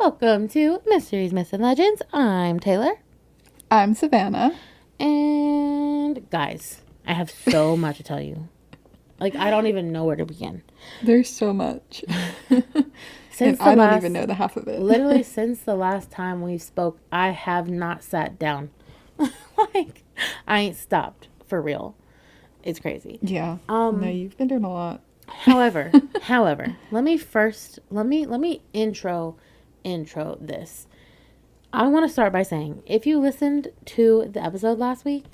Welcome to Mysteries, Myths, and Legends. I'm Taylor. I'm Savannah. And guys, I have so much to tell you. Like, I don't even know where to begin. There's so much. Since And I don't even know the half of it. Literally, since the last time we spoke, I have not sat down. Like, I ain't stopped, for real. It's crazy. Yeah. No, you've been doing a lot. However, let me intro this. I want to start by saying, if you listened to the episode last week,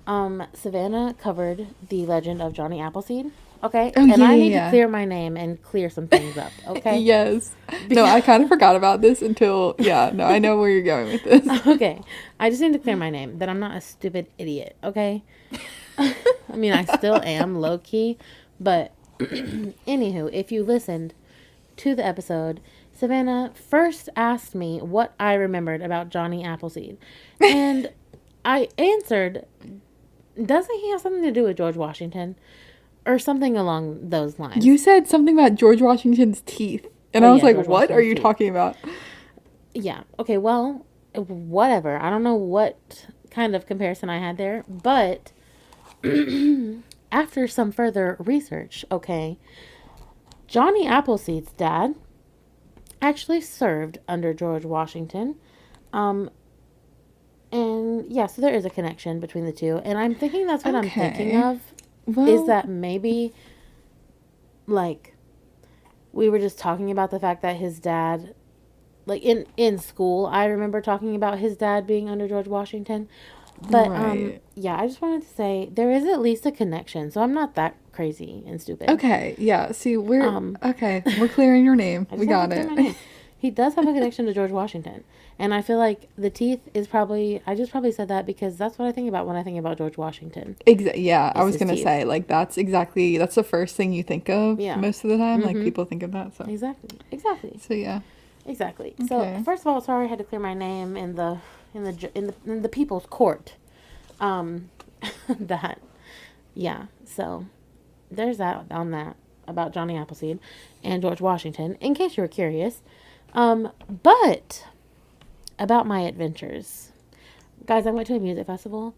Savannah covered the legend of Johnny Appleseed. Okay, Oh, and yeah, I need yeah. to clear my name and clear some things up. Okay. Yes. No, I kind of forgot about this until, no, I know where you're going with this. Okay, I just need to clear my name, that I'm not a stupid idiot. Okay. I mean, I still am low key, but anywho, if you listened to the episode, Savannah first asked me what I remembered about Johnny Appleseed. And I answered, doesn't he have something to do with George Washington? Or something along those lines. You said something about George Washington's teeth. And I was like, George what are you Washington's talking about? Yeah. Okay, well, whatever. I don't know what kind of comparison I had there. But after some further research, okay, Johnny Appleseed's dad actually served under George Washington. And yeah, so there is a connection between the two. And I'm thinking that's what I'm thinking of. Well, Is that maybe, like, we were just talking about the fact that his dad, like, in school, I remember talking about his dad being under George Washington. But, right. yeah, I just wanted to say there is at least a connection. So I'm not that crazy and stupid. Okay, yeah. See, we're clearing your name. We got it. He does have a connection to George Washington. And I feel like the teeth is probably, I just probably said that because that's what I think about when I think about George Washington. Yeah, I was going to say, like, that's the first thing you think of most of the time. Like, people think of that, so. Exactly. So, yeah. Exactly. Okay. So, first of all, sorry I had to clear my name in the people's court. That, yeah. So, there's that on that about Johnny Appleseed and George Washington, in case you were curious. But about my adventures. Guys, I went to a music festival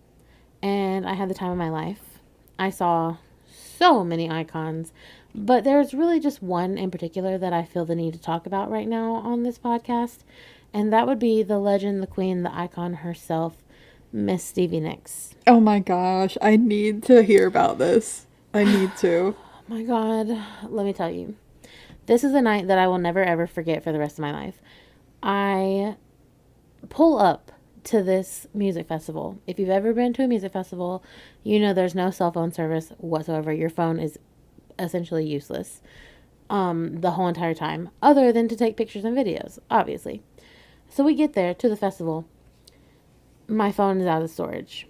and I had the time of my life. I saw so many icons, but there's really just one in particular that I feel the need to talk about right now on this podcast, and that would be the legend, the queen, the icon herself, Miss Stevie Nicks. Oh my gosh, I need to hear about this. I need to. Oh my God, let me tell you. This is a night that I will never ever forget for the rest of my life. I pull up to this music festival. If you've ever been to a music festival, you know there's no cell phone service whatsoever. Your phone is essentially useless the whole entire time, other than to take pictures and videos, obviously. So we get there to the festival. My phone is out of storage.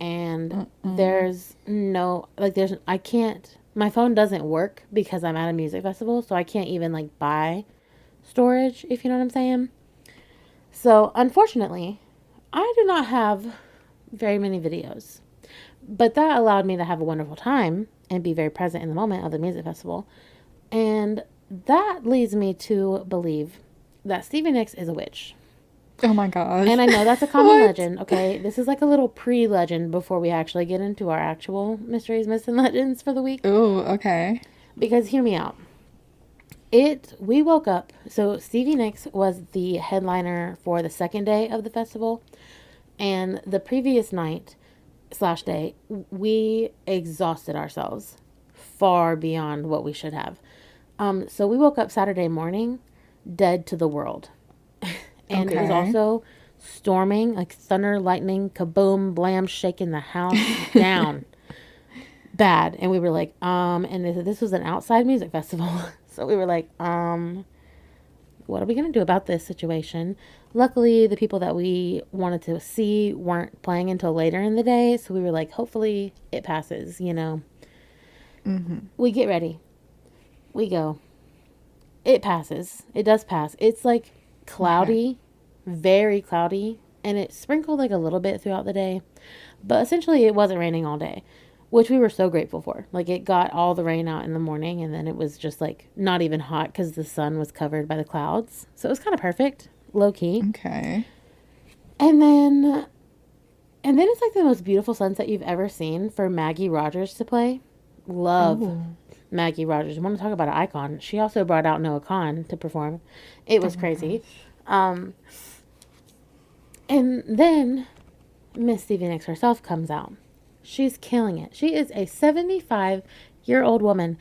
And there's no, like, I can't, my phone doesn't work because I'm at a music festival, so I can't even, like, buy storage, if you know what I'm saying. So, unfortunately, I do not have very many videos. But that allowed me to have a wonderful time and be very present in the moment of the music festival. And that leads me to believe that Stevie Nicks is a witch. Oh my gosh. And I know that's a common legend, okay? This is like a little pre-legend before we actually get into our actual mysteries, myths, and legends for the week. Oh, okay. Because hear me out. We woke up, so Stevie Nicks was the headliner for the second day of the festival. And the previous night / day, we exhausted ourselves far beyond what we should have. So we woke up Saturday morning dead to the world. And It was also storming, like thunder, lightning, kaboom, blam, shaking the house down. Bad. And we were like, and they said this was an outside music festival. So we were like, what are we going to do about this situation? Luckily, the people that we wanted to see weren't playing until later in the day. So we were like, hopefully it passes, you know. Mm-hmm. We get ready. We go. It passes. It does pass. It's like cloudy, very cloudy, and it sprinkled like a little bit throughout the day, but essentially it wasn't raining all day. which we were so grateful for. Like, it got all the rain out in the morning, and then it was just like not even hot because the sun was covered by the clouds. So it was kind of perfect, low key. Okay. And then it's like the most beautiful sunset you've ever seen for Maggie Rogers to play. Love Maggie Rogers. I want to talk about an icon. She also brought out Noah Khan to perform. It was crazy. And then Miss Stevie Nicks herself comes out. She's killing it. She is a 75-year-old woman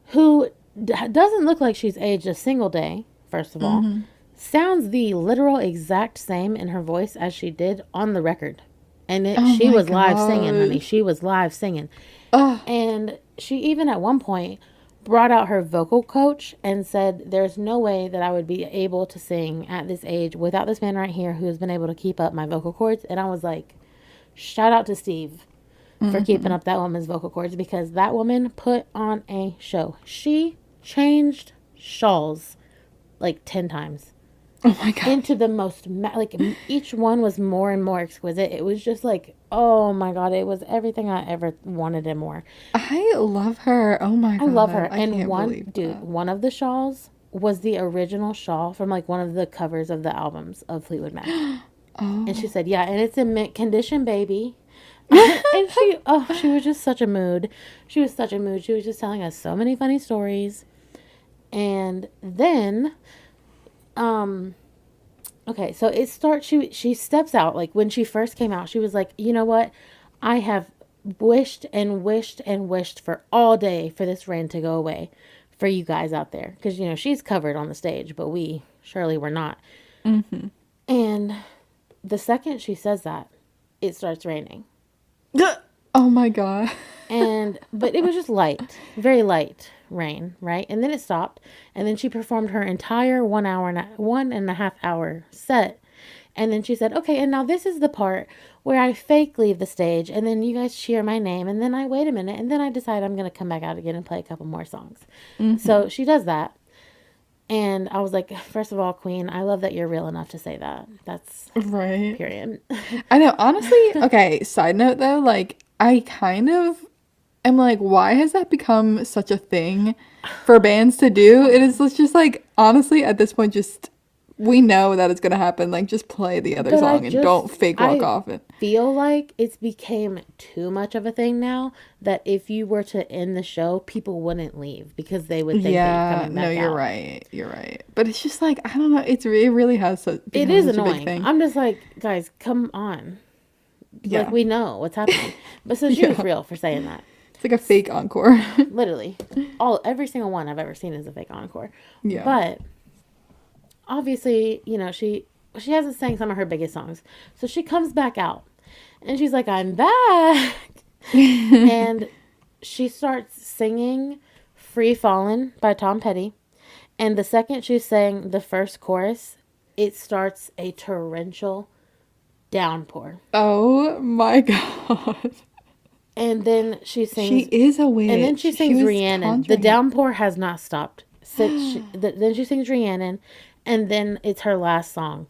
who doesn't look like she's aged a single day, first of all. Sounds the literal exact same in her voice as she did on the record. And she was live singing, honey. She was live singing. And she even at one point brought out her vocal coach and said, there's no way that I would be able to sing at this age without this man right here who has been able to keep up my vocal cords. And I was like, shout out to Steve for keeping up that woman's vocal cords, because that woman put on a show. She changed shawls like 10 times. Oh my God. Into the most, like, each one was more and more exquisite. It was just like, oh my God, it was everything I ever wanted and more. I love her. Oh my God. I love her. And one of the shawls was the original shawl from like one of the covers of the albums of Fleetwood Mac. And she said, yeah, and it's in mint condition, baby. And she was just such a mood. She was such a mood. She was just telling us so many funny stories. And then, okay, so it starts, she steps out. Like, when she first came out, she was like, you know what? I have wished and wished and wished for all day for this rain to go away for you guys out there. Because, you know, she's covered on the stage, but we surely were not. And the second she says that, it starts raining. Oh my God. But it was just light, very light rain, right? And then it stopped, and then she performed her entire 1.5 hour set. And then she said, okay, and now this is the part where I fake leave the stage, and then you guys cheer my name, and then I wait a minute, and then I decide I'm going to come back out again and play a couple more songs. So she does that. And I was like, first of all, Queen, I love that you're real enough to say that. That's right. Period. I know. Honestly, okay, side note though, like, I kind of am like, why has that become such a thing for bands to do? It is just like, honestly, at this point, just, we know that it's going to happen. Like, just play the other song and don't fake walk off it. I feel like it's became too much of a thing now that if you were to end the show, people wouldn't leave because they would think that you're coming back out. You're right. You're right. But it's just like, I don't know. It really has it is such annoying. A big thing. I'm just like, guys, come on. Yeah. Like, we know what's happening. But so she was real for saying that. It's like a fake encore. Literally. Every single one I've ever seen is a fake encore. Yeah. But obviously, you know, she hasn't sang some of her biggest songs. So she comes back out and she's like, I'm back. And she starts singing Free Fallin' by Tom Petty. And the second she sang the first chorus, it starts a torrential downpour. Oh my God. And then she sings. She is a witch. And then she sings Rhiannon. The downpour has not stopped. Then she sings Rhiannon. And then it's her last song.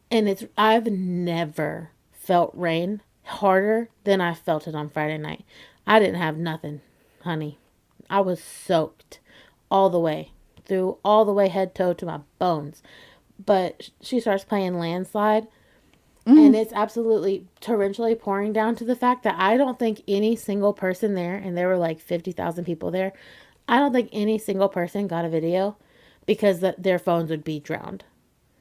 And I've never felt rain harder than I felt it on Friday night. I didn't have nothing, honey. I was soaked all the way head to toe to my bones. But she starts playing Landslide. And it's absolutely torrentially pouring down to the fact that I don't think any single person there, and there were like 50,000 people there, I don't think any single person got a video because their phones would be drowned.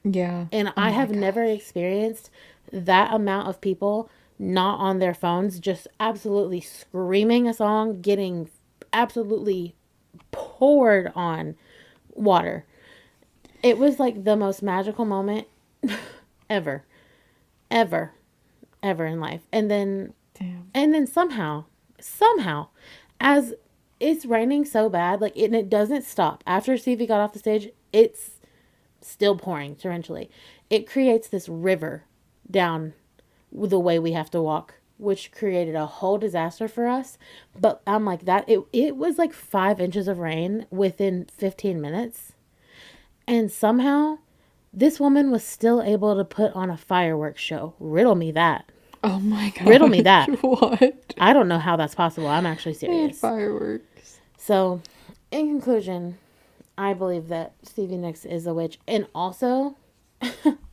Yeah. And I have never experienced that amount of people not on their phones, just absolutely screaming a song, getting absolutely poured on water. It was like the most magical moment ever in life. And then somehow, as it's raining so bad, like, and it doesn't stop. After Stevie got off the stage, it's still pouring torrentially. It creates this river down the way we have to walk, which created a whole disaster for us. But I'm like, it was like 5 inches of rain within 15 minutes. And somehow this woman was still able to put on a fireworks show. Riddle me that. Oh my gosh. Riddle me that. What? I don't know how that's possible. I'm actually They had serious. fireworks. So, in conclusion, I believe that Stevie Nicks is a witch. And also,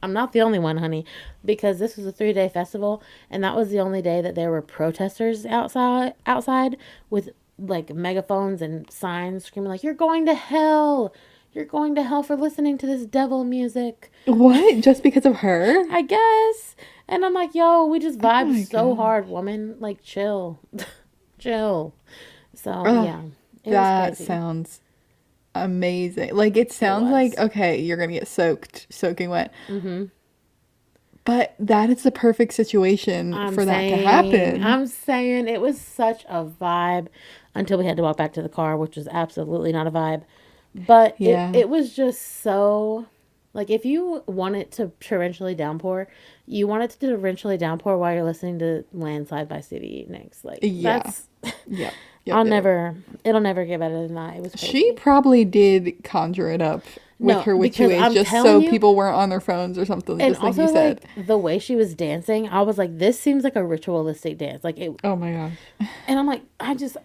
I'm not the only one, honey, because this was a 3-day festival, and that was the only day that there were protesters outside with like megaphones and signs screaming like, "You're going to hell! You're going to hell for listening to this devil music." What? Just because of her? I guess. And I'm like, yo, we just vibed my so God. hard, woman. Like, chill. Chill. So, Ugh, yeah. It that was crazy. sounds amazing. Like, it It sounds like, was. okay, you're gonna get soaking wet. Mm-hmm. But that is the perfect situation for that to happen. I'm saying it was such a vibe until we had to walk back to the car, which was absolutely not a vibe. But Yeah. it was just so, like, if you want it to torrentially downpour, you want it to torrentially downpour while you're listening to Landslide by Stevie Nicks. Like, Yeah. that's, Yep. Yep. I'll Yep. never, it'll never get better than that. It was She crazy. probably did conjure it up with No, her witchy because ways I'm just telling so you, people weren't on their phones or something, and just like also you said. like the way she was dancing, I was like, this seems like a ritualistic dance. Like it, Oh my gosh. and I'm like, I just,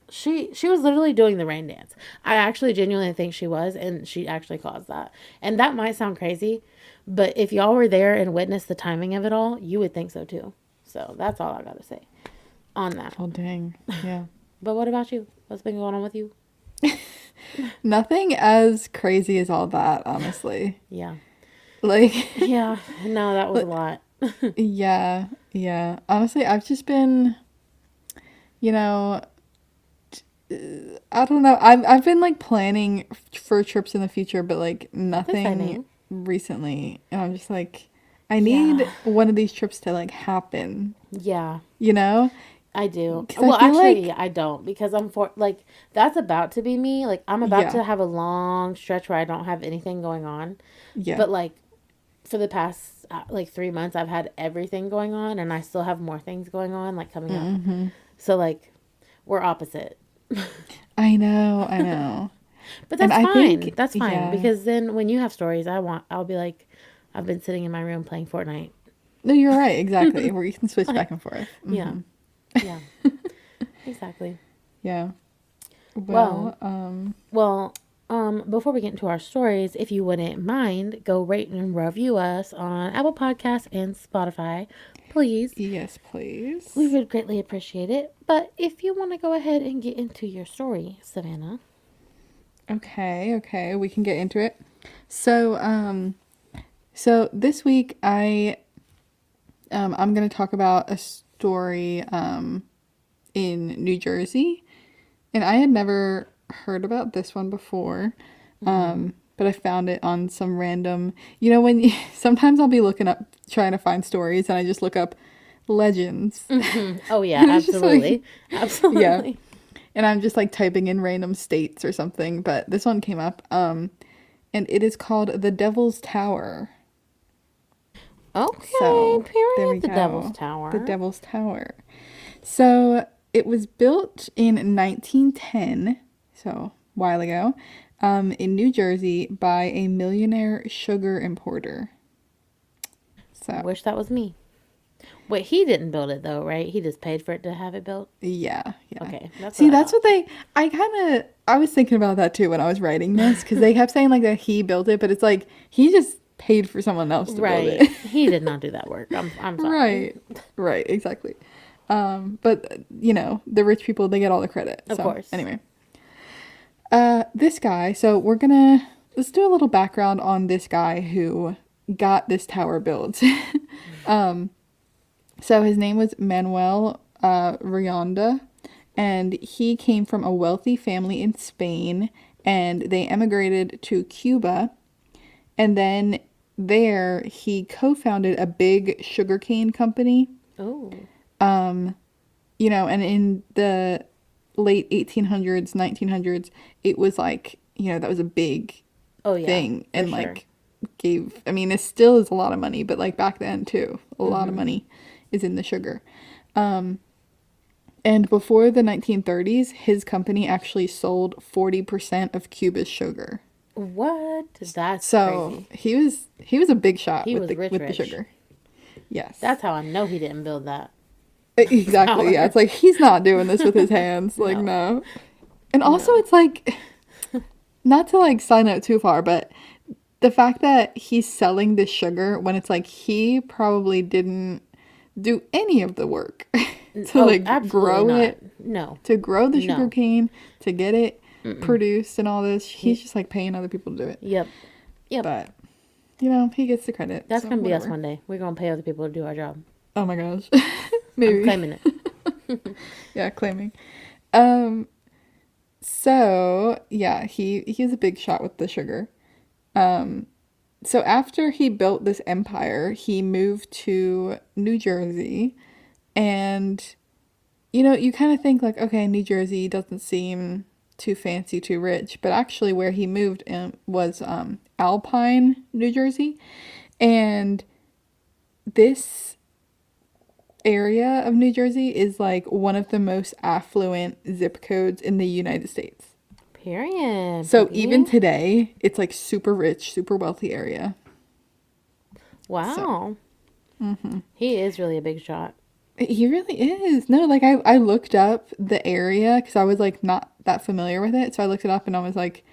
she was literally doing the rain dance. I actually genuinely think she was, and she actually caused that. And that might sound crazy, but if y'all were there and witnessed the timing of it all, you would think so too. So that's all I gotta say on that. Oh dang. Yeah. But what about you? What's been going on with you? Nothing as crazy as all that, honestly. Yeah. Like, Yeah. No, that was a lot. yeah, yeah. Honestly, I've just been, you know, I don't know. I've been like planning for trips in the future, but like nothing exciting. recently. And I'm just like, I Yeah. need one of these trips to like happen, Yeah. you know? I do. Because I Well, feel actually, like, I don't because I'm for like that's about to be me. Like I'm about yeah, to have a long stretch where I don't have anything going on. yeah. But like for the past like 3 months, I've had everything going on, and I still have more things going on like coming up. Hmm. So like we're opposite. I know, I know. But And that's I fine. think, That's fine yeah. because then when you have stories, I'll be like, I've been sitting in my room playing Fortnite. No, you're right, exactly. Where you can switch Like, back and forth. yeah, Hmm. yeah, exactly. Yeah. Well, Well, before we get into our stories, if you wouldn't mind, go rate and review us on Apple Podcasts and Spotify, please. yes, We please. would greatly appreciate it. But if you want to go ahead and get into your story, Savannah. Okay, okay, we can get into it. So, so this week I'm gonna talk about a story in New Jersey, and I had never heard about this one before. But I found it on some random, when sometimes I'll be looking up trying to find stories, and I just look up legends. Oh yeah, And it's just like, absolutely, yeah, absolutely. and I'm just like typing in random states or something, but this one came up. And it is called the Devil's Tower. Okay, So there we period. The Devil's go. The Tower. Devil's Tower. So it was built in 1910, so a while ago, in New Jersey by a millionaire sugar importer. So Wish that was me. Wait, he didn't build it though, right? He just paid for it to have it built. yeah, yeah. Okay, that's See, what I that's thought. what I was thinking about that too when I was writing this, because they kept saying like that he built it, but it's like he just paid for someone else to build Right, it. he did not do that work. I'm sorry. Right, right, exactly. But the rich people, they get all the credit. Of So course. anyway, this guy. So let's do a little background on this guy who got this tower built. So his name was Manuel Rionda, and he came from a wealthy family in Spain, and they emigrated to Cuba, and then there he co-founded a big sugarcane company. Oh, And in the late 1800s, 1900s, it was like, that was a big oh yeah, thing, for and sure. like I mean, it still is a lot of money, but like back then too, a lot of money is in the sugar. And before the 1930s, his company actually sold 40% of Cuba's sugar. What? That's So crazy. he was a big shot He with was the rich, with the rich. sugar. Yes. That's how I know he didn't build that Exactly. tower. Yeah. It's like he's not doing this with his hands. Like, No. no. And also, No. it's like, not to like side note too far, but the fact that he's selling this sugar when it's like he probably didn't do any of the work to Oh, like absolutely grow not. it, No. to grow the sugar No. cane, to get it Mm-mm. produced and all this. He, He's just like paying other people to do it. yep. Yep. But, you know, he gets the credit. That's So going to be us whatever. one day. We're going to pay other people to do our job. Oh my gosh. I'm Maybe. claiming it. Yeah, claiming. Um, so yeah, he's a big shot with the sugar. Um, so after he built this empire, he moved to New Jersey, and you know, you kind of think like, okay, New Jersey doesn't seem too fancy, too rich, but actually where he moved in was Alpine, New Jersey, and this area of New Jersey is like one of the most affluent zip codes in the United States. Period. So even Baby. today, it's like super rich, super wealthy area. So, Wow. He is really a big shot. he really is. No, like I looked up the area because I was like not that familiar with it. So I looked it up and I was like,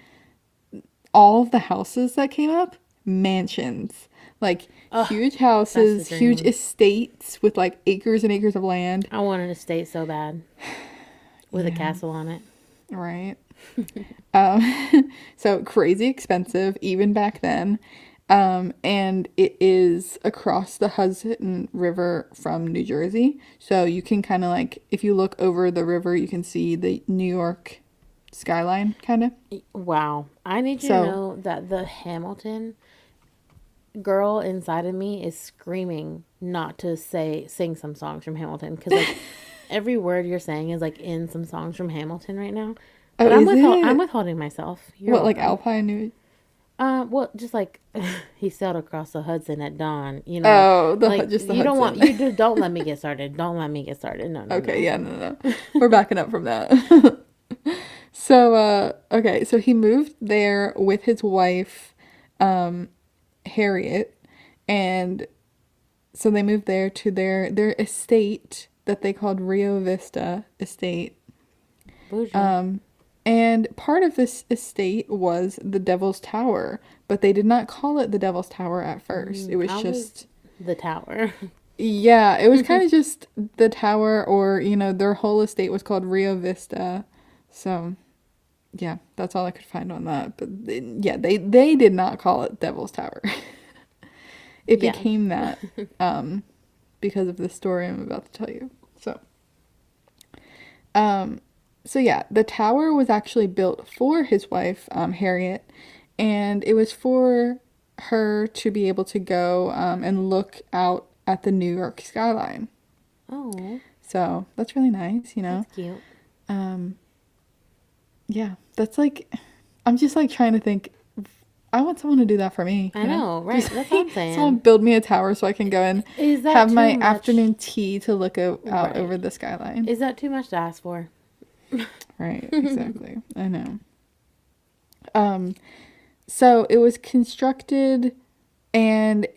all of the houses that came up, mansions. Like Ugh, huge that's the houses, huge dream. estates with like acres and acres of land. I want an estate so bad with a Yeah, castle on it. right. So crazy expensive even back then. And it is across the Hudson River from New Jersey. So you can kind of like, if you look over the river, you can see the New York skyline, kind of. Wow. I need you to So, know that the Hamilton girl inside of me is screaming not to sing some songs from Hamilton because like every word you're saying is like in some songs from Hamilton right now. oh, But is I'm it? withholding myself. You're What, like welcome. Alpine New? Well, just like he sailed across the Hudson at dawn, you know, Oh, like just the you don't want Hudson. you do don't let me get started. Don't let me get started. No, no, Okay, no. yeah, no, no. We're backing up from that. So, okay, so he moved there with his wife, um, Harriet, and so they moved there to their estate that they called Rio Vista Estate. Bougie. Um, and part of this estate was the Devil's Tower, but they did not call it the Devil's Tower at first. It was How was just, the tower? yeah, it was kind of just the tower, or, you know, their whole estate was called Rio Vista. So, yeah, that's all I could find on that. But yeah, they did not call it Devil's Tower. It Yeah. became that because of the story I'm about to tell you. So, um, so yeah, the tower was actually built for his wife, Harriet, and it was for her to be able to go and look out at the New York skyline. Oh, So that's really nice, you know. that's cute. Um, yeah, that's like, I'm just like trying to think. I want someone to do that for me, I you know? know, right? Just That's what I'm like someone saying. build me a tower so I can go and Is that have too my much? afternoon tea to look out Right. over the skyline. Is that too much to ask for? Right, exactly. I know. Um, so it was constructed, and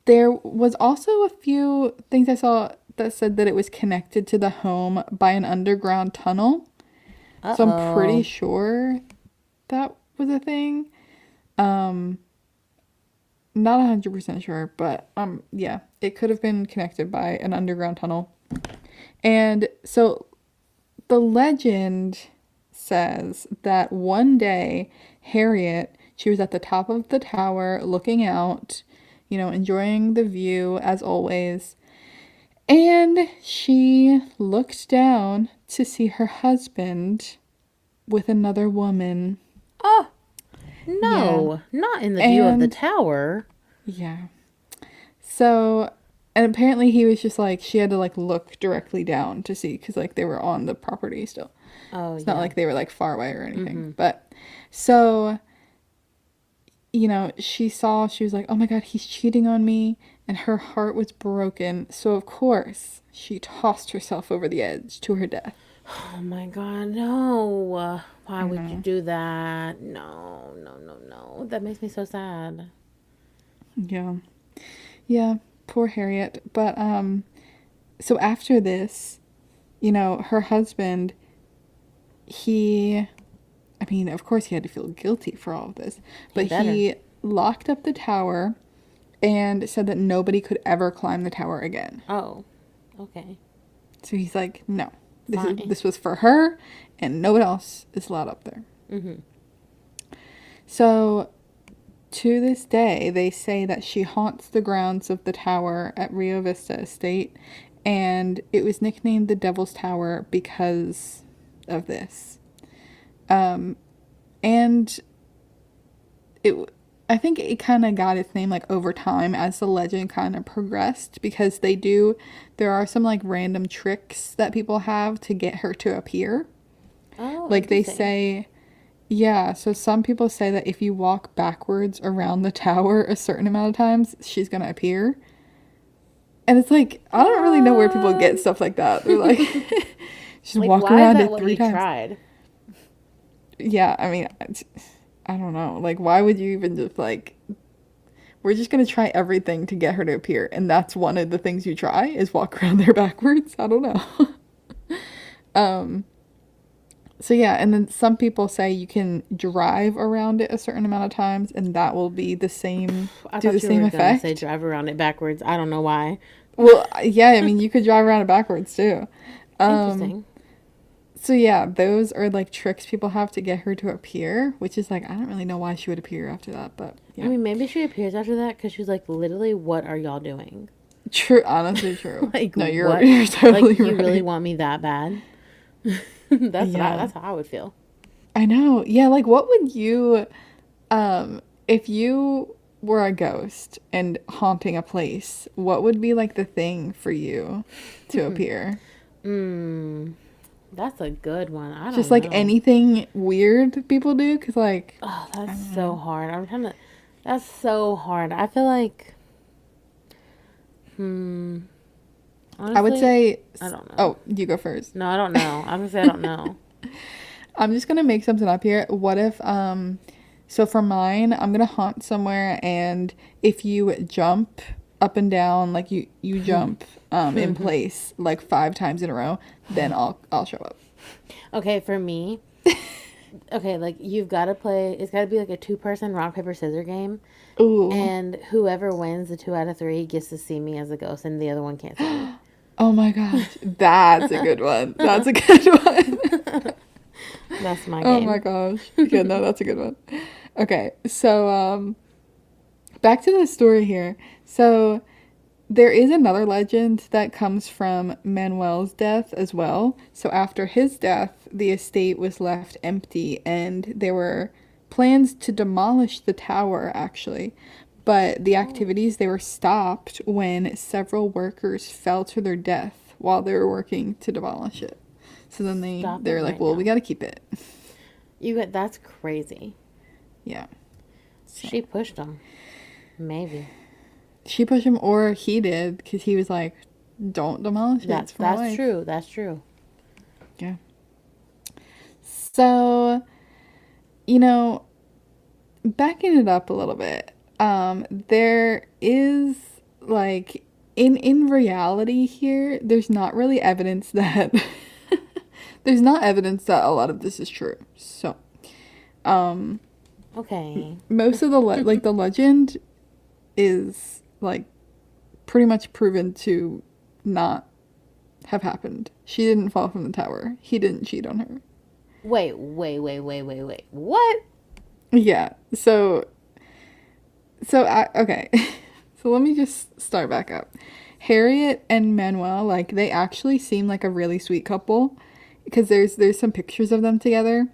there was also a few things I saw that said that it was connected to the home by an underground tunnel. So I'm pretty Uh-oh. sure that was a thing. Um, Not 100% sure, but yeah, it could have been connected by an underground tunnel. And so the legend says that one day Harriet, she was at the top of the tower looking out, you know, enjoying the view as always. And she looked down to see her husband with another woman. Oh, Yeah. no. Not in the view of the And tower. yeah. So, and apparently he was just like, she had to like look directly down to see because like they were on the property still. Oh, It's not yeah. like they were like far away or anything. But so, you know, she was like, oh my God, he's cheating on me. And her heart was broken. So, of course, she tossed herself over the edge to her death. Oh my God, no. Why I would you know. do that? No, no, no, no. That makes me so sad. Yeah. Yeah. poor Harriet. But so after this, her husband, he, I mean, of course he had to feel guilty for all of this, but he locked up the tower and said that nobody could ever climb the tower again. Oh, okay. So he's like, no, this was for her, and no one else is allowed up there. Mm-hmm. So to this day, they say that she haunts the grounds of the tower at Rio Vista Estate, and it was nicknamed the Devil's Tower because of this. And I think it kind of got its name like over time as the legend kind of progressed, because there are some like random tricks that people have to get her to appear. Oh, like they say, yeah, so some people say that if you walk backwards around the tower a certain amount of times, she's gonna appear. And it's like, I don't really know where people get stuff like that. They're like, just like, walk around it 3 times. Tried? Yeah, I mean, I don't know. Like, why would you even just like, we're just going to try everything to get her to appear. And that's one of the things you try is walk around there backwards. I don't know. So yeah, and then some people say you can drive around it a certain amount of times and that will be the same, do the same effect. Say drive around it backwards. I don't know why. Well, yeah, I mean, you could drive around it backwards too. Interesting. So yeah, those are like tricks people have to get her to appear, which is like, I don't really know why she would appear after that, but yeah. I mean, maybe she appears after that because she's like, literally, what are y'all doing? True, honestly true. Like, no, you're totally like, right. You really want me that bad? That's how I would feel. I know. Yeah, like what would you, if you were a ghost and haunting a place, what would be like the thing for you to appear? That's a good one. I don't just know. Like anything weird people do, because like, oh, that's so hard. That's so hard. I feel like honestly, I would say, I don't know. Oh, you go first. No, I don't know. I'm gonna say I don't know. I'm just gonna make something up here. What if so for mine, I'm gonna haunt somewhere, and if you jump up and down, like you jump in place like 5 times in a row, then I'll show up. Okay, for me, okay, like you've got to play. It's got to be like a 2-person rock paper scissors game. Ooh. And whoever wins the 2 out of 3 gets to see me as a ghost, and the other one can't see me. Oh my gosh, that's a good one. That's a good one. That's my Oh game. my gosh. Yeah, no, that's a good one. Okay, so back to the story here. So there is another legend that comes from Manuel's death as well. So after his death, the estate was left empty, and there were plans to demolish the tower, actually. But the activities, they were stopped when several workers fell to their death while they were working to demolish it. So then they're like, well, we got to keep it. That's crazy. Yeah. So. She pushed him. Maybe. She pushed him, or he did, because he was like, don't demolish it. That's true. That's true. Yeah. So, backing it up a little bit, there is, like, in reality here, there's not really evidence that, there's not evidence that a lot of this is true. So, okay. Most of the legend is like pretty much proven to not have happened. She didn't fall from the tower. He didn't cheat on her. Wait. What? Yeah. So okay. So let me just start back up. Harriet and Manuel, like, they actually seem like a really sweet couple, because there's some pictures of them together,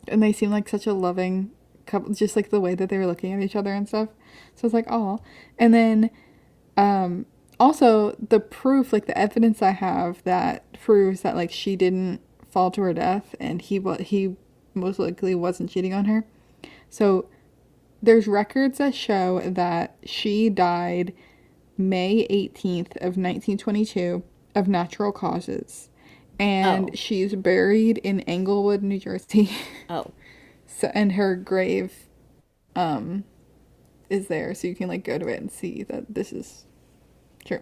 and they seem like such a loving couple, just like the way that they were looking at each other and stuff. So it's like, oh. And then also the proof, like the evidence I have that proves that like she didn't fall to her death, and he most likely wasn't cheating on her. So there's records that show that she died May 18th of 1922 of natural causes, and she's buried in Englewood, New Jersey. Oh. So, and her grave is there, so you can like go to it and see that this is True.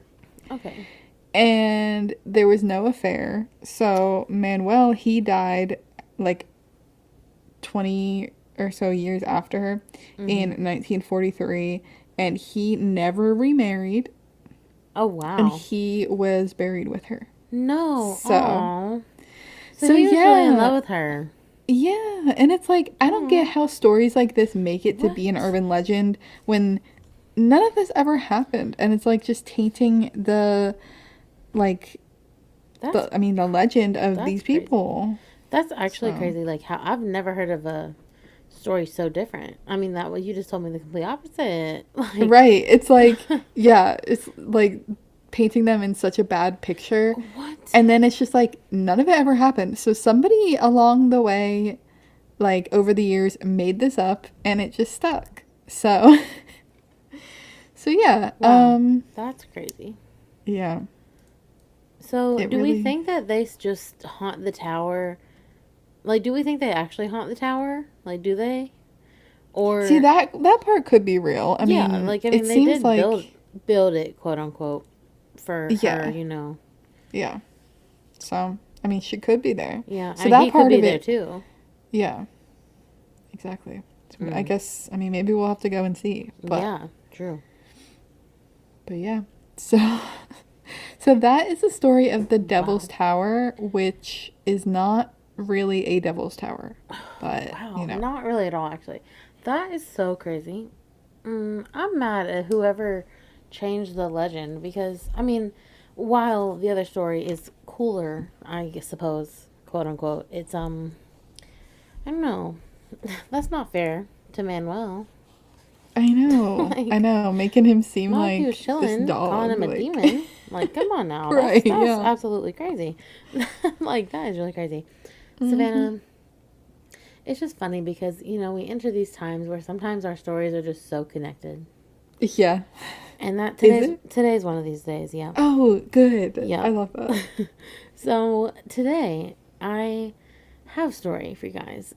Okay. And there was no affair. So Manuel, he died like 20 or so years after her in 1943, and he never remarried, Oh, and wow. he was buried with her. No. So, Oh. So so he was really in yeah. love with her. Yeah, and it's like I don't get Oh. how stories like this make it to be an What? urban legend when none of this ever happened, and it's like just tainting like That's the legend of that's these crazy. people. That's actually So, crazy. Like how I've never heard of a story so different. I mean, that what you just told me the complete opposite. Like, right, it's like yeah, it's like painting them in such a bad picture, what? and then it's just like none of it ever happened. So somebody along the way, like over the years, made this up, and it just stuck. So, so yeah, Wow, that's crazy. yeah, So, it do we really. think that they just haunt the tower? Like, do we think they actually haunt the tower? Like, do they? See Or that part could be real. I yeah, mean, like I it mean, they seems did like build it, quote unquote, for her. yeah, You know. yeah. So, I mean, she could be there. Yeah, I So mean, that he could part be of there it, too. yeah, exactly. So I Mm. guess I mean maybe we'll have to go and see. Yeah, true. But yeah. So so that is the story of the Devil's Wow. Tower, which is not really a Devil's Tower, but Wow, not really at all, actually. That is so crazy. I'm mad at whoever changed the legend because, I mean, while the other story is cooler, suppose, quote unquote, I don't know. That's not fair to Manuel. I Like, know, making him seem not if he was like this chilling, calling dog, him a like demon. Like, come on now. right, That's yeah. absolutely crazy. Like, that is really crazy. Hmm. Savannah, it's just funny because, we enter these times where sometimes our stories are just so connected. Yeah. And that Is it? today's one of these days, yeah. Oh, good. I Yep. love that. So today I have a story for you guys.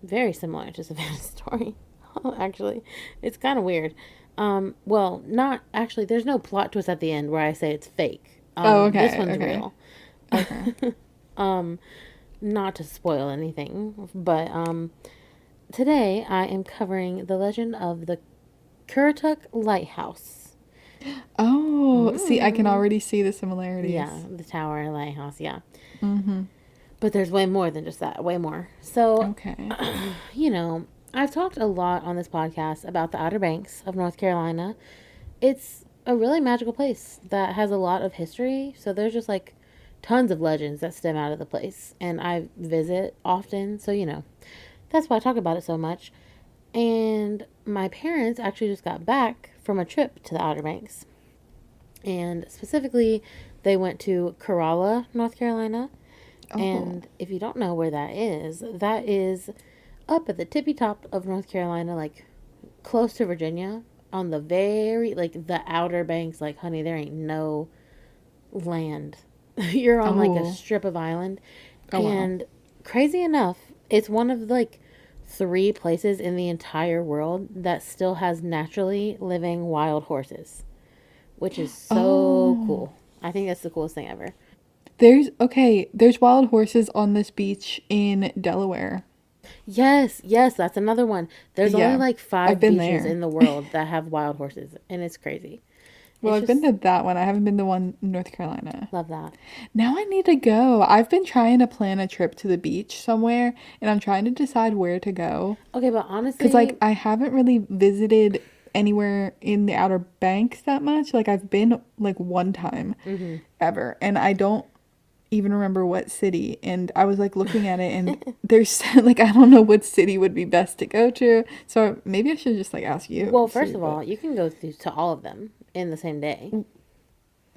Very similar to Savannah's story. Actually, it's kind of weird. Well, not actually. There's no plot twist at the end where I say it's fake. Oh, This okay, one's okay, real. okay. um, not to spoil anything, but today I am covering the legend of the Currituck Lighthouse. Oh, see, I can Mm. already see the Yeah, similarities. the tower lighthouse. Yeah, Mm-hmm. but there's way more than just that. Way more. So, Okay. you know, I've talked a lot on this podcast about the Outer Banks of North Carolina. It's a really magical place that has a lot of history. So there's just like tons of legends that stem out of the place, and I visit often. So that's why I talk about it so much. And my parents actually just got back from a trip to the Outer Banks, and specifically, they went to Corolla, North Carolina. Oh. And if you don't know where that is up at the tippy top of North Carolina, like close to Virginia, on the very, like, the outer banks. Like, honey, there ain't no land. You're on like a Oh. strip of island. Oh wow. And crazy enough, it's one of like three places in the entire world that still has naturally living wild horses, which is so Oh. cool. I think that's the coolest thing ever. There's wild horses on this beach in Delaware. Yes, yes, that's another one. There's only Yeah. like I've five been beaches there. in the world that have wild horses, and it's crazy. Well, It's I've been just to that one. I haven't been to one in North Carolina. love that. Now I need to go. I've been trying to plan a trip to the beach somewhere, and I'm trying to decide where to go. Okay, but Because, honestly, like, I haven't really visited anywhere in the Outer Banks that much. Like, I've been, like, one time ever, and I don't even remember what city. And I was, like, looking at it, and there's, like, I don't know what city would be best to go to. So maybe I should just, like, ask you well, and first see, of but, all, you can go through to all of them in the same day.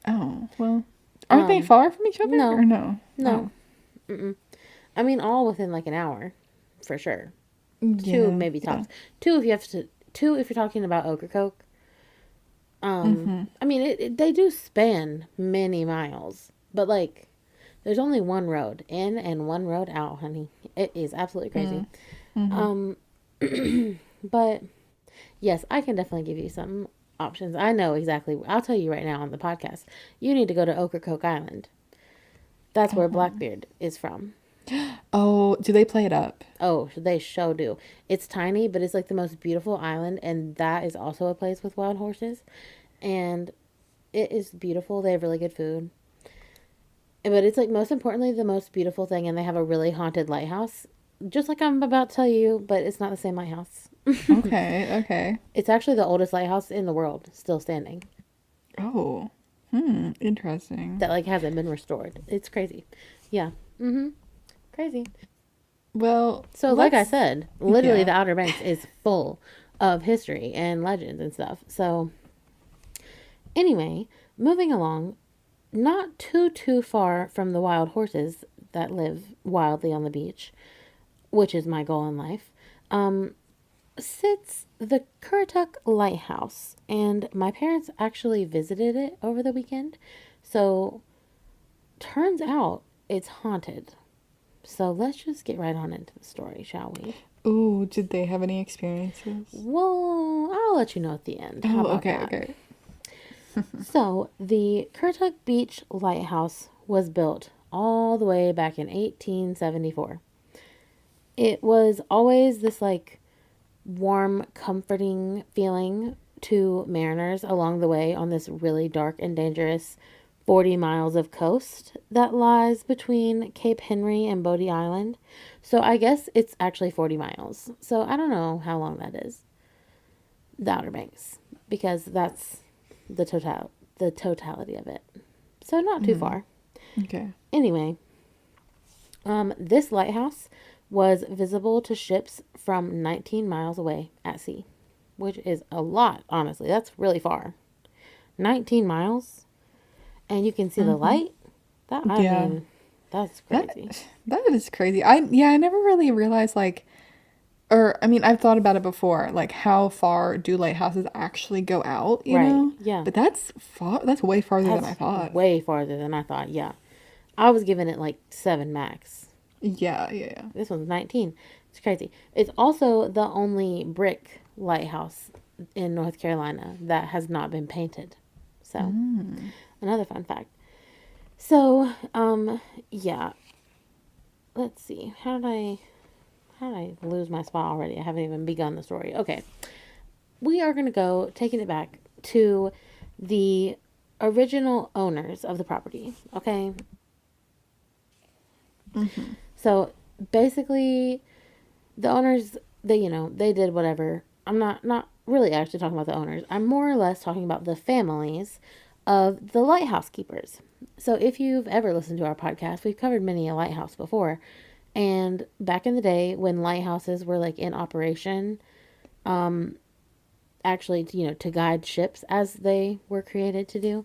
oh, well, aren't they Um, far from each other, or no, no? no, Oh, mm-mm. I mean all within like an hour, for sure. Two yeah, maybe yeah. tops. Two if you have to. Two if you're talking about Ocracoke. Mm-hmm. I mean they do span many miles, but like there's only one road in and one road out, honey. It is absolutely crazy. Mm-hmm. Um, but yes, I can definitely give you some. options. I know exactly. I'll tell you right now on the podcast. You need to go to Ocracoke Island. That's where Blackbeard is from. Oh, do they play it up? Oh, they show do. It's tiny, but it's like the most beautiful island, and that is also a place with wild horses. And it is beautiful. They have really good food. But it's like most importantly the most beautiful thing, and they have a really haunted lighthouse. Just like I'm about to tell you, but it's not the same lighthouse. Okay, okay. It's actually the oldest lighthouse in the world, still standing. Oh, interesting. That like hasn't been restored. It's crazy. Yeah. Mhm. Crazy. Well, So like I said, literally yeah. the Outer Banks is full of history and legends and stuff. So anyway, moving along, not too far from the wild horses that live wildly on the beach, which is my goal in life, sits the Currituck Lighthouse. And my parents actually visited it over the weekend. So turns out it's haunted. So let's just get right on into the story, shall we? Ooh, did they have any experiences? Well, I'll let you know at the end. How Oh, about okay, that? okay. So, the Currituck Beach Lighthouse was built all the way back in 1874. It was always this like warm, comforting feeling to mariners along the way on this really dark and dangerous 40 miles of coast that lies between Cape Henry and Bodie Island. So I guess it's actually 40 miles. So I don't know how long that is. The Outer Banks, because that's the totality of it. So not too far. Okay. Anyway, this lighthouse was visible to ships from 19 miles away at sea, which is a lot, honestly. That's really far. 19 miles, and you can see the light. That I Yeah. mean, that's That crazy. that is crazy. I never really realized like or I mean I've thought about it before, like how far do lighthouses actually go out, you Right? know? Yeah, But that's way farther than I that's thought. way farther than I thought. Yeah, I was giving it like 7 max. Yeah, yeah, This one's 19. It's crazy. It's also the only brick lighthouse in North Carolina that has not been painted. So, another fun fact. So, yeah. Let's see. How did I lose my spot already? I haven't even begun the story. Okay. We are going to go taking it back to the original owners of the property, okay? So, basically the owners, they did whatever. I'm not really actually talking about the owners. I'm more or less talking about the families of the lighthouse keepers. So if you've ever listened to our podcast, we've covered many a lighthouse before. And back in the day when lighthouses were like in operation, actually, to guide ships as they were created to do,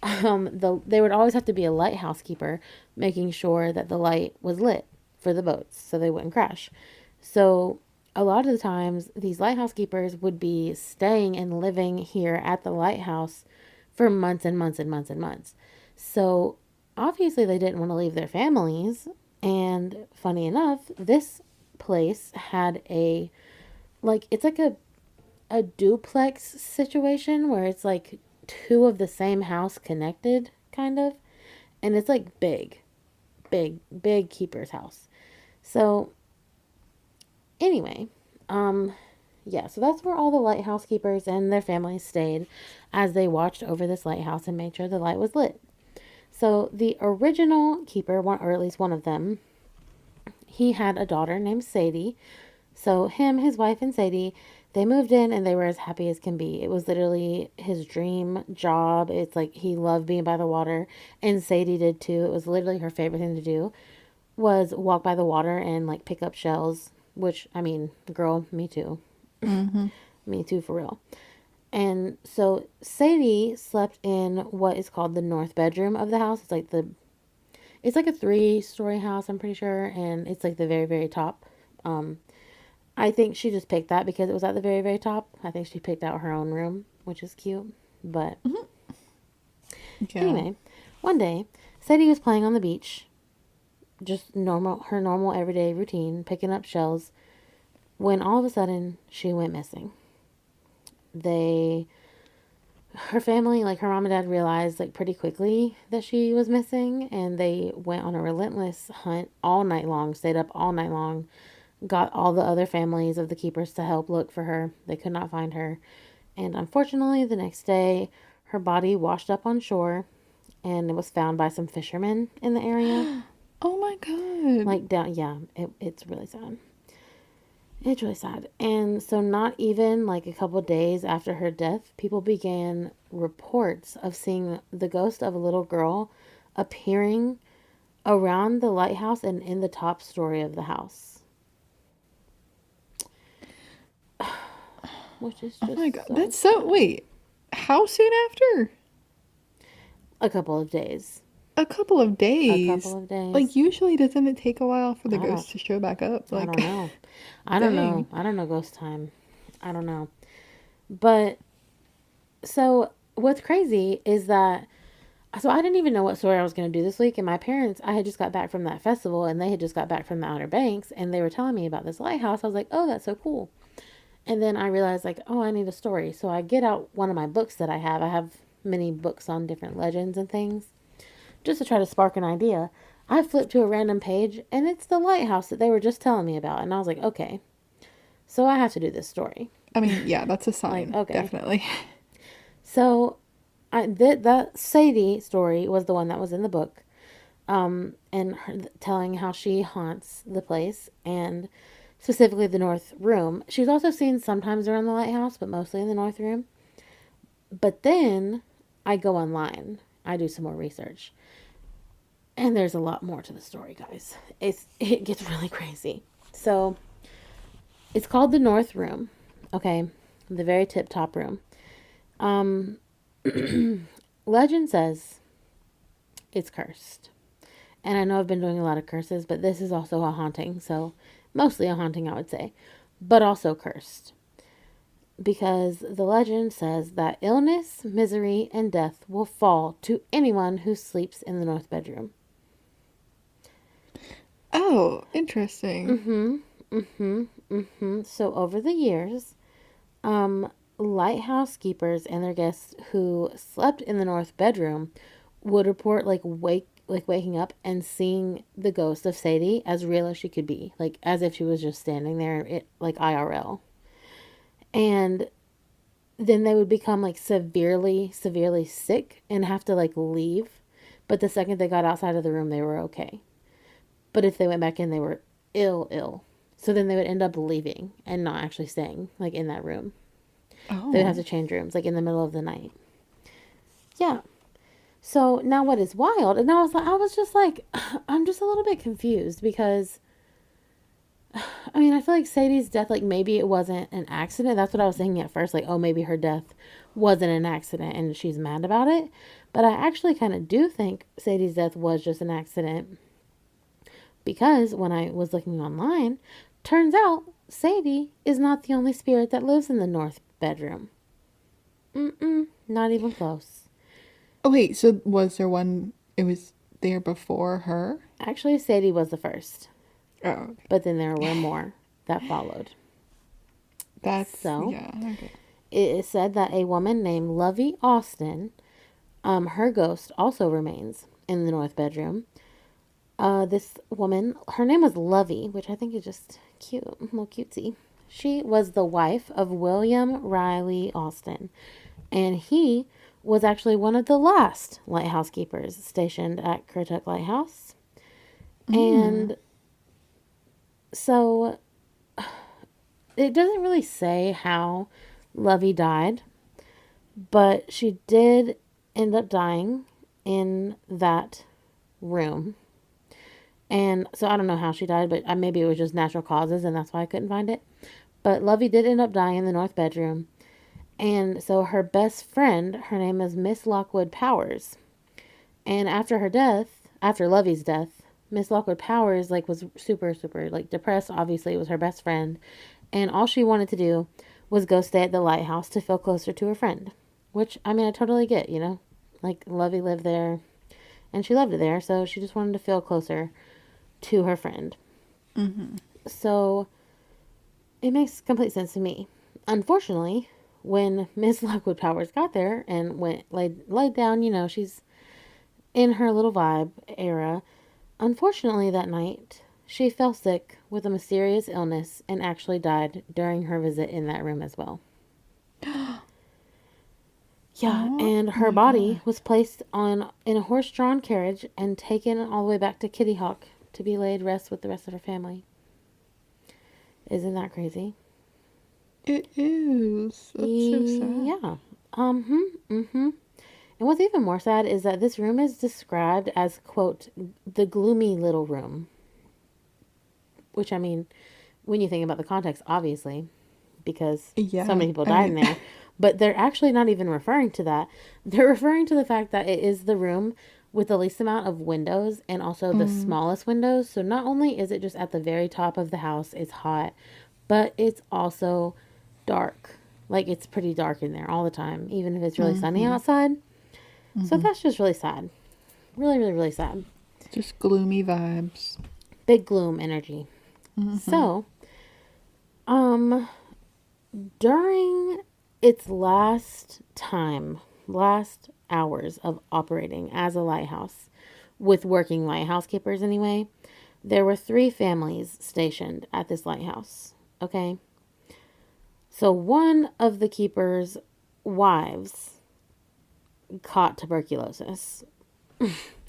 there would always have to be a lighthouse keeper making sure that the light was lit for the boats so they wouldn't crash. So a lot of the times these lighthouse keepers would be staying and living here at the lighthouse for months and months and months and months. So obviously they didn't want to leave their families. And funny enough, this place had it's like a duplex situation where it's like two of the same house connected, kind of. And it's like big keeper's house. So anyway, yeah, so that's where all the lighthouse keepers and their families stayed as they watched over this lighthouse and made sure the light was lit. So the original keeper, or at least one of them, he had a daughter named Sadie. So him, his wife, and Sadie, they moved in and they were as happy as can be. It was literally his dream job. It's like he loved being by the water, and Sadie did too. It was literally her favorite thing to do was walk by the water and like pick up shells, which I mean, girl, me too. Me too for real. And so Sadie slept in what is called the north bedroom of the house. It's like a 3-story house, I'm pretty sure, and it's like the very, very top. I think she just picked that because it was at the very, very top. I think she picked out her own room, which is cute. But yeah. anyway, one day, Sadie was playing on the beach, just her normal everyday routine, picking up shells, when all of a sudden she went missing. They her family, like her mom and dad, realized like pretty quickly that she was missing, and they went on a relentless hunt all night long, stayed up all night long, got all the other families of the keepers to help look for her. They could not find her. And unfortunately, the next day, her body washed up on shore and it was found by some fishermen in the area. Oh my god. Like, down, yeah, it's really sad. It's really sad. And so, not even like a couple days after her death, people began reports of seeing the ghost of a little girl appearing around the lighthouse and in the top story of the house. Which is just Oh my god. so That's so. Wait. How soon after? a couple of days. A couple of A days. couple of days. Like, usually, doesn't it take a while for the I don't ghost to show back up? I Like, don't know. I don't know. dang. I don't know ghost time. I don't know. But so what's crazy is that so I didn't even know what story I was going to do this week, and my parents, I had just got back from that festival and they had just got back from the Outer Banks and they were telling me about this lighthouse. I was like, "Oh, that's so cool." And then I realized like, "Oh, I need a story." So I get out one of my books that I have. I have many books on different legends and things just to try to spark an idea. I flipped to a random page and it's the lighthouse that they were just telling me about, and I was like, "Okay. So I have to do this story." I mean, yeah, that's a Like, sign. okay. Definitely. So I did that Sadie story was the one that was in the book, and her, telling how she haunts the place and specifically the North Room. She's also seen sometimes around the lighthouse, but mostly in the North Room. But then I go online. I do some more research, and there's a lot more to the story, guys. It gets really crazy. So it's called the North Room. Okay, the very tip top room. Um, Legend says it's cursed. And I know I've been doing a lot of curses, but this is also a haunting. So, mostly a haunting, I would say, but also cursed. Because the legend says that illness, misery, and death will fall to anyone who sleeps in the north bedroom. Oh, interesting. So, over the years, lighthouse keepers and their guests who slept in the north bedroom would report waking up and seeing the ghost of Sadie as real as she could be, like as if she was just standing there, like IRL. And then they would become like severely sick and have to like leave. But the second they got outside of the room, they were okay. But if they went back in, they were ill. So then they would end up leaving and not actually staying like in that room. They would have Oh. to change rooms like in the middle of the night. Yeah. So now what is wild, and I was just like, I'm just a little bit confused because, I mean, I feel like Sadie's death, like maybe it wasn't an accident. That's what I was thinking at first. Like, oh, maybe her death wasn't an accident and she's mad about it. But I actually kind of do think Sadie's death was just an accident because when I was looking online, turns out Sadie is not the only spirit that lives in the north bedroom. Not even close. Oh, wait, so was there one, it was there before her? Actually, Sadie was the first, Oh, okay. but then there were more that followed. That's, So, yeah, okay. it is said that a woman named Lovey Austin, her ghost also remains in the north bedroom. This woman, her name was Lovey, which I think is just cute, a little cutesy. She was the wife of William Riley Austin, and he was actually one of the last lighthouse keepers stationed at Currituck Lighthouse. And so it doesn't really say how Lovey died, but she did end up dying in that room. And so I don't know how she died, but maybe it was just natural causes and that's why I couldn't find it. But Lovey did end up dying in the north bedroom. And so her best friend, her name is Miss Lockwood Powers. And after her death, after Lovey's death, Miss Lockwood Powers like was super like depressed. Obviously, it was her best friend, and all she wanted to do was go stay at the lighthouse to feel closer to her friend. Which I mean, I totally get. You know, like Lovey lived there, and she loved it there, so she just wanted to feel closer to her friend. So it makes complete sense to me. Unfortunately, when Miss Lockwood Powers got there and laid down, she's in her little vibe era. Unfortunately, that night, she fell sick with a mysterious illness and actually died during her visit in that room as well. Yeah, Oh and her my body god. was placed in a horse-drawn carriage and taken all the way back to Kitty Hawk to be laid rest with the rest of her family. Isn't that crazy? It is. That's so sad. Yeah. And what's even more sad is that this room is described as, quote, the gloomy little room. Which, I mean, when you think about the context, obviously, because so Yeah, many people I died in mean, there. But they're actually not even referring to that. They're referring to the fact that it is the room with the least amount of windows and also the mm, smallest windows. So not only is it just at the very top of the house, it's hot, but it's also dark. Like it's pretty dark in there all the time, even if it's really sunny mm-hmm, outside. So mm-hmm. that's just really sad. Really, really, really sad. Just gloomy vibes. Big gloom energy. Mm-hmm. So, um, during its last hours of operating as a lighthouse, with working lighthouse keepers anyway, there were three families stationed at this lighthouse. Okay? So one of the keepers' wives caught tuberculosis.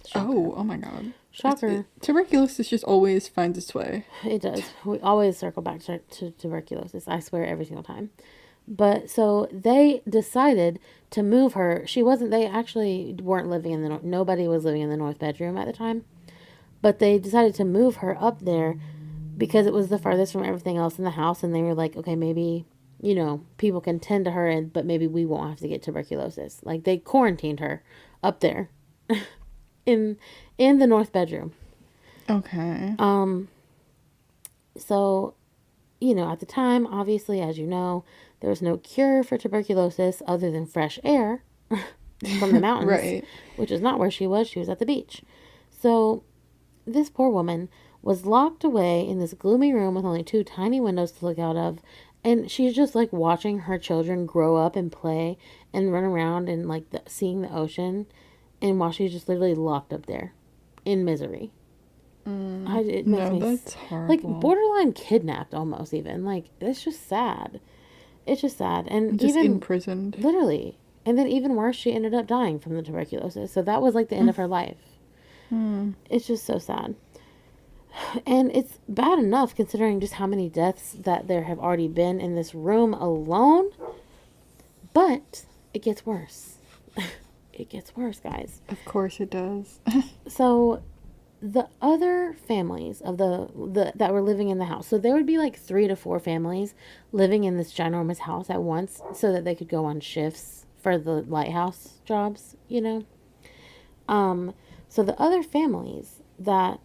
Shocker. Oh my god. Shocker. Tuberculosis just always finds its way. It does. We always circle back to tuberculosis. I swear every single time. But so they decided to move her. They actually weren't living in nobody was living in the north bedroom at the time. But they decided to move her up there because it was the farthest from everything else in the house. And they were like, okay, maybe, people can tend to her, but maybe we won't have to get tuberculosis. Like they quarantined her up there in the north bedroom. Okay. So, at the time, obviously, as you know, there was no cure for tuberculosis other than fresh air from the mountains, Right. which is not where she was. She was at the beach. So, this poor woman was locked away in this gloomy room with only two tiny windows to look out of. And she's just like watching her children grow up and play and run around and like seeing the ocean. And while she's just literally locked up there in misery. It makes No, me that's like horrible. borderline kidnapped almost, even. Like, it's just sad. It's just sad. And Just even imprisoned. literally, and then even worse, she ended up dying from the tuberculosis. So that was like the end of her life. Hmm. It's just so sad. And it's bad enough considering just how many deaths that there have already been in this room alone. But it gets worse. It gets worse, guys. Of course it does. So the other families of the that were living in the house, so there would be like 3 to 4 families living in this ginormous house at once so that they could go on shifts for the lighthouse jobs. So the other families that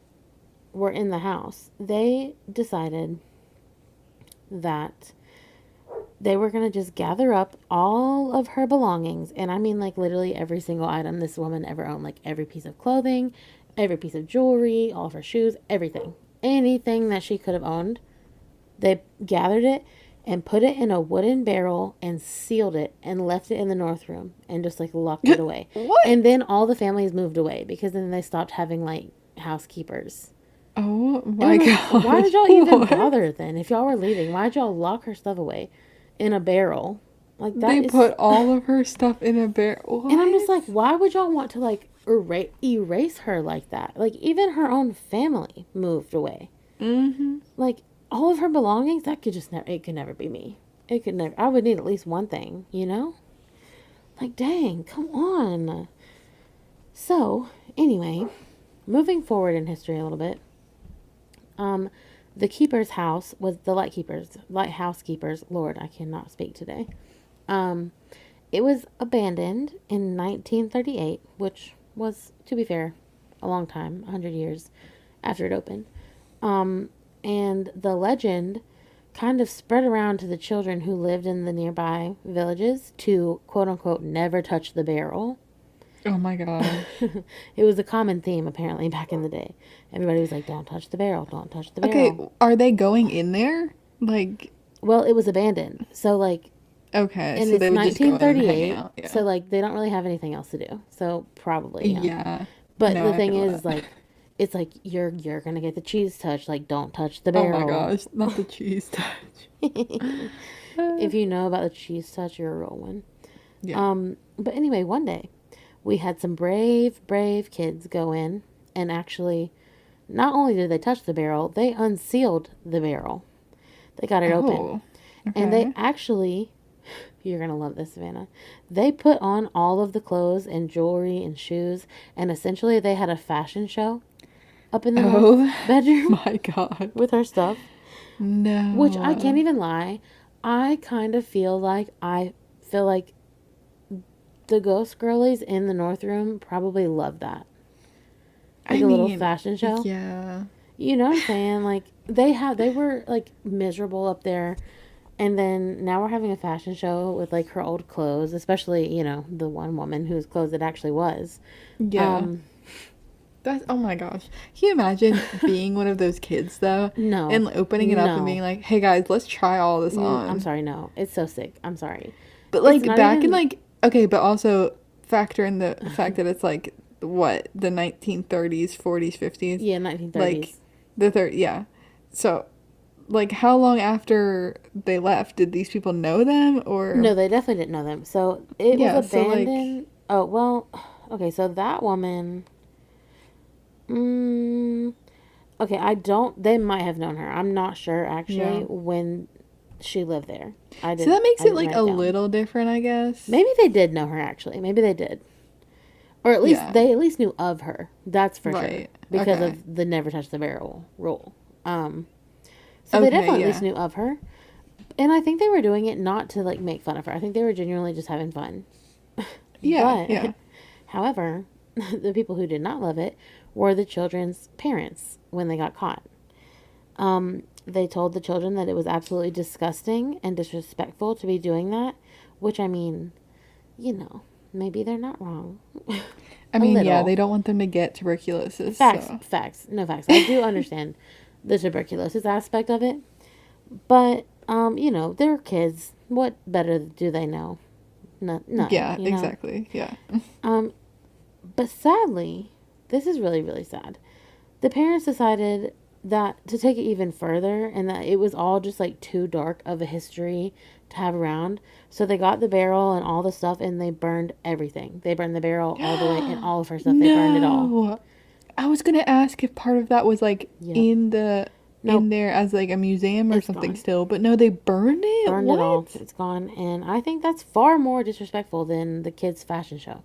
were in the house, they decided that they were going to just gather up all of her belongings. And I mean, like, literally every single item this woman ever owned, like every piece of clothing, every piece of jewelry, all of her shoes, everything. Anything that she could have owned, they gathered it and put it in a wooden barrel and sealed it and left it in the north room and just like locked it away. What? And then all the families moved away because then they stopped having like housekeepers. Oh And my I'm like, god. why did y'all even What? bother then? If y'all were leaving, why did y'all lock her stuff away in a barrel? Like that They is, put all of her stuff in a barrel. and I'm just What? like, why would y'all want to like erase her like that? Like even her own family moved away. Mm-hmm. Like all of her belongings, that could just never. It could never be me. It could never. I would need at least one thing. Like dang, come on. So anyway, moving forward in history a little bit. Um, the keeper's house was the lighthouse keepers. Lord, I cannot speak today. Um, it was abandoned in 1938, which was, to be fair, a long time, 100 years after it opened. Um, and the legend kind of spread around to the children who lived in the nearby villages to quote unquote never touch the barrel. Oh my god. It was a common theme apparently back in the day. Everybody was like, "Don't touch the barrel, don't touch the Okay, barrel." are they going in there? Like, Well, it was abandoned, so like Okay, And so it's they would just go in and hang 1938, out. so Yeah. like they don't really have anything else to do. So probably, yeah. Yeah. But No, the I thing feel is, that. like, it's like you're gonna get the cheese touch. Like, don't touch the Oh my barrel. gosh, not the cheese touch. Uh, If you know about the cheese touch, you're a real one. yeah. But anyway, one day we had some brave, brave kids go in and actually, not only did they touch the barrel, they unsealed the barrel. They got it open. Oh, And they okay. actually, you're going to love this, Savannah. They put on all of the clothes and jewelry and shoes, and essentially they had a fashion show up in the north Oh bedroom my God. with her stuff, which I can't No. even lie. I kind of feel like the ghost girlies in the north room probably love that. Like I a little mean, fashion show. yeah. You know what I'm saying? Like they were like miserable up there. And then now we're having a fashion show with like her old clothes, especially, the one woman whose clothes it actually was. Yeah. Um, That's, oh my gosh. Can you imagine being one of those kids though no, and opening it up and being no. like, hey guys, let's try all this I'm on? sorry, no. It's so sick. I'm sorry. But It's like not back in even, like, okay, but also factor in the fact that it's like, what, the 1930s, 40s, 50s? yeah, Like 1930s. the third, yeah. So, like, how long after they left did these people know them or, No, they definitely didn't know them. So it was yeah, so like, abandoned. Oh, well, okay, so that woman, mm, okay, they might have known her. I'm not sure actually yeah. when she lived there. So that makes I it didn't like write a it down. little different, I guess. Maybe they did know her actually. Maybe they did. Or at least Yeah. they at least knew of her. That's for sure Right. because Okay. of the never touch the barrel rule. Um, so they Okay, definitely at least yeah. knew of her, and I think they were doing it not to like make fun of her. I think they were genuinely just having fun. Yeah, But, yeah. however, the people who did not love it were the children's parents when they got caught. They told the children that it was absolutely disgusting and disrespectful to be doing that, which I mean, maybe they're not wrong. I A mean, yeah, little. they don't want them to get tuberculosis, Facts, so. facts, no facts. I do understand the tuberculosis aspect of it, but they're kids. What better do they know? Nothing, Yeah, exactly. Yeah. Um, but sadly, this is really, really sad. The parents decided that to take it even further and that it was all just like too dark of a history to have around. So they got the barrel and all the stuff and they burned everything. They burned the barrel all the way and all of her stuff. They burned it all. No. I was gonna ask if part of that was like Yep. in Nope. there as like a museum or It's something gone. still, but no, they burned it? Burned it all. What? It's gone. And I think that's far more disrespectful than the kids' fashion show.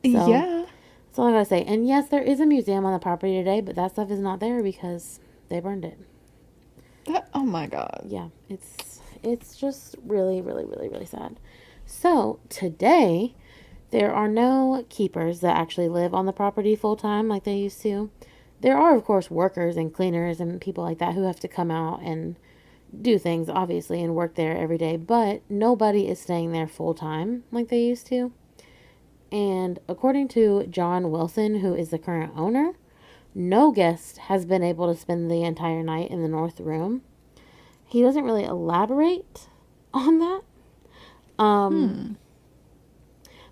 So Yeah. that's all I gotta say. And yes, there is a museum on the property today, but that stuff is not there because they burned it. That, oh my God. Yeah, it's just really, really, really, really sad. So today, there are no keepers that actually live on the property full time like they used to. There are, of course, workers and cleaners and people like that who have to come out and do things, obviously, and work there every day, but nobody is staying there full time like they used to. And according to John Wilson, who is the current owner, no guest has been able to spend the entire night in the north room. He doesn't really elaborate on that. Um, Hmm.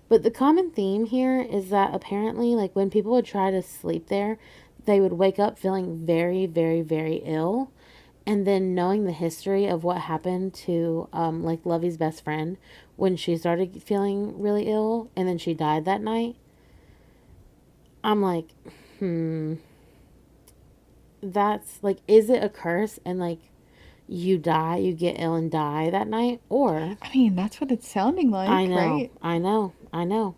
but the common theme here is that apparently, like when people would try to sleep there, they would wake up feeling very, very, very ill. And then knowing the history of what happened to like Lovey's best friend when she started feeling really ill and then she died that night, I'm like, hmm, that's like, is it a curse and like you get ill and die that night? Or, I mean, that's what it's sounding I like, know, right? I know, I know.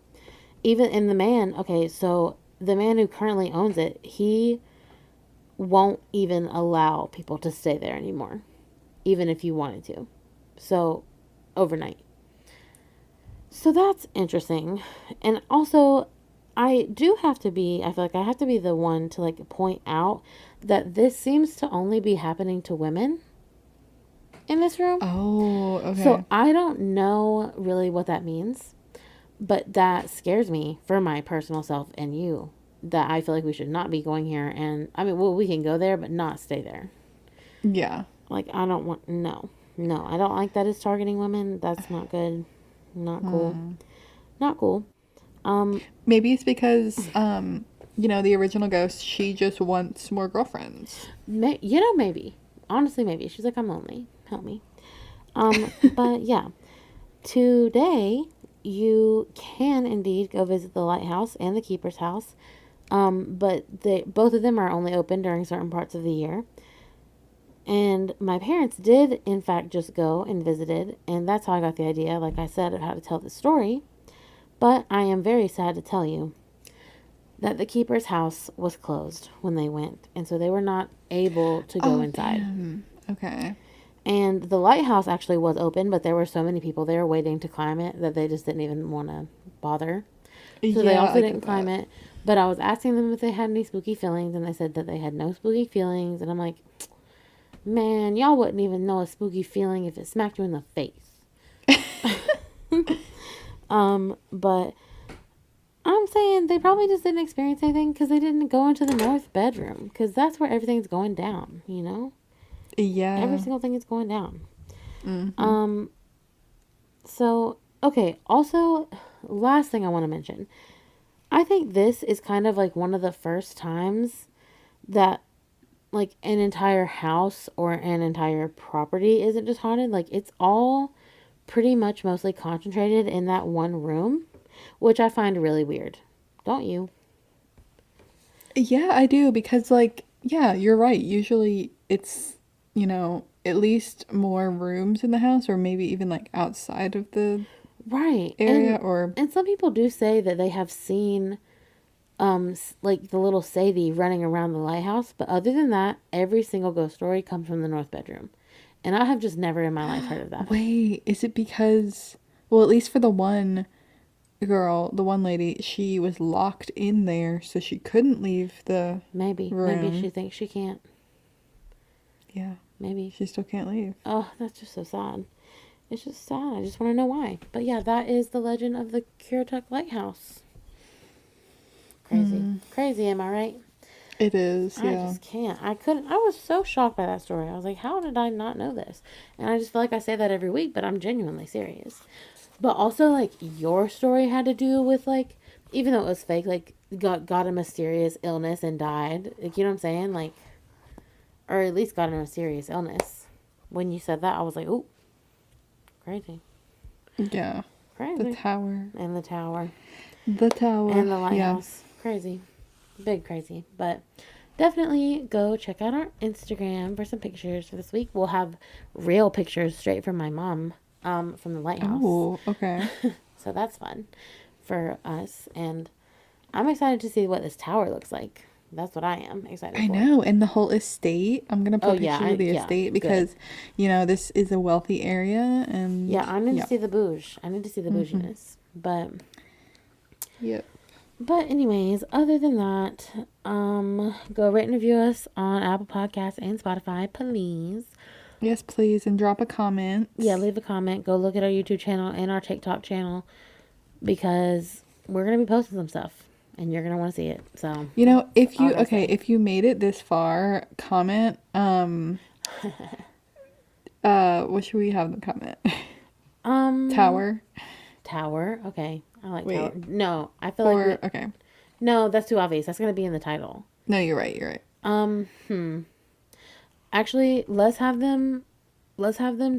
Even in the man, okay, so the man who currently owns it, he won't even allow people to stay there anymore, even if you wanted to. So, overnight. So that's interesting. And also, I feel like I have to be the one to like point out that this seems to only be happening to women in this room. Oh, So okay. I don't know really what that means, but that scares me for my personal self and you. That I feel like we should not be going here. And I mean, well, we can go there, but not stay there. Yeah. Like, I don't want, no. No, I don't like that it's targeting women. That's not good. Not cool. Not cool. Maybe it's because, the original ghost, she just wants more girlfriends. Maybe. Honestly, maybe. She's like, I'm lonely. Help me. But yeah. Today, you can indeed go visit the lighthouse and the keeper's house. But both of them are only open during certain parts of the year. And my parents did, in fact, just go and visited. And that's how I got the idea, like I said, of how to tell the story. But I am very sad to tell you that the keeper's house was closed when they went. And so they were not able to go inside. Damn. Okay. And the lighthouse actually was open, but there were so many people there waiting to climb it that they just didn't even want to bother. So they also didn't climb it. But I was asking them if they had any spooky feelings, and they said that they had no spooky feelings. And I'm like, man, y'all wouldn't even know a spooky feeling if it smacked you in the face. But I'm saying they probably just didn't experience anything because they didn't go into the north bedroom, because that's where everything's going down, you know? Yeah. Every single thing is going down. So, okay, also, last thing I want to mention. I think this is kind of like one of the first times that, like, an entire house or an entire property isn't just haunted. Like, it's all pretty much mostly concentrated in that one room, which I find really weird. Don't you? Yeah, I do, because, like, yeah, you're right. Usually it's, at least more rooms in the house, or maybe even, like, outside of the Right. area, And some people do say that they have seen like the little Sadie running around the lighthouse, but other than that, every single ghost story comes from the north bedroom. And I have just never in my life heard of that. Wait, is it because, well, at least for the one girl, the one lady, she was locked in there, so she couldn't leave the Maybe room. she thinks she can't. Yeah, Maybe. she still can't leave. Oh, that's just so sad. It's just sad. I just want to know why. But yeah, that is the legend of the Currituck Lighthouse. Crazy. Crazy, am I right? It is, I yeah. just can't. I couldn't. I was so shocked by that story. I was like, how did I not know this? And I just feel like I say that every week, but I'm genuinely serious. But also, like, your story had to do with, like, even though it was fake, like, got a mysterious illness and died. Like, you know what I'm saying? Like, or at least got a mysterious illness. When you said that, I was like, ooh, crazy. Yeah. Crazy. The tower. And the tower. The tower. And the lighthouse. Yeah. Crazy. Big crazy. But definitely go check out our Instagram for some pictures for this week. We'll have real pictures straight from my mom from the lighthouse. Oh, okay. So that's fun for us. And I'm excited to see what this tower looks like. That's what I am excited for. I know. And the whole estate. I'm going to put pictures of the yeah, estate because, this is a wealthy area. And yeah, I need to see the bouge. I need to see the bouginess. But yep. But anyways, other than that, go rate and review us on Apple Podcasts and Spotify, please. Yes, please, and drop a comment. Yeah, leave a comment. Go look at our YouTube channel and our TikTok channel, because we're gonna be posting some stuff and you're gonna want to see it. So if you made it this far, comment. What should we have them comment? Tower. Tower. Okay, I like Wait. tower. No, I feel like okay. No, that's too obvious. That's gonna be in the title. No, you're right. You're right. Actually, let's have them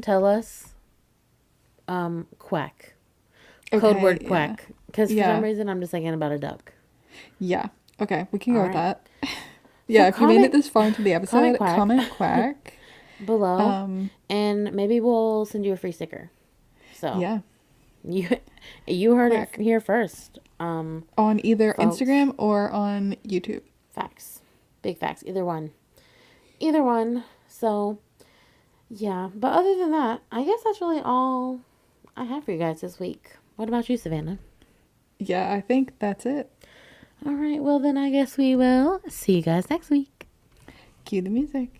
tell us quack. Code word quack. Because for some reason I'm just thinking about a duck. Yeah. Okay, we can go with that. So if you made it this far into the episode, comment quack below, and maybe we'll send you a free sticker. So yeah, you heard it here first. On either Instagram or on YouTube. Facts, big facts. Either one. So yeah, but other than that, I guess that's really all I have for you guys this week. What about you, Savannah? Yeah, I think that's it. All right, well then I guess we will see you guys next week. Cue the music.